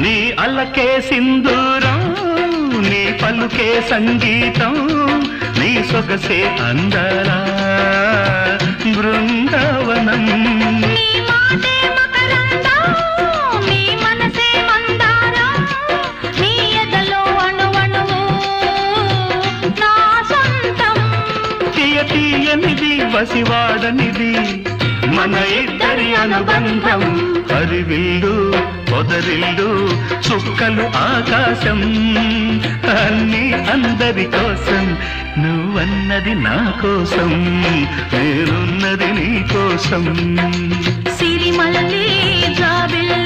నీ అల్లకే సింధూరం, నీ పలుకే సంగీతం, నీ సొగసే అందాల బృందావనం. నీ మాటే మకరందం, నీ మనసే మందారం, నీ ఎదలో అణువణువు నా సొంతం. తీయ తీయనిది వసివాడనిది మన ఇద్దరి అనుబంధం. హరివిల్లు పొదరిల్లు చుక్కలు ఆకాశం, అన్నీ అందరి కోసం, నువ్వన్నది నా కోసం, నేనున్నది నీ కోసం. సిరిమల్లి జాబిల్లి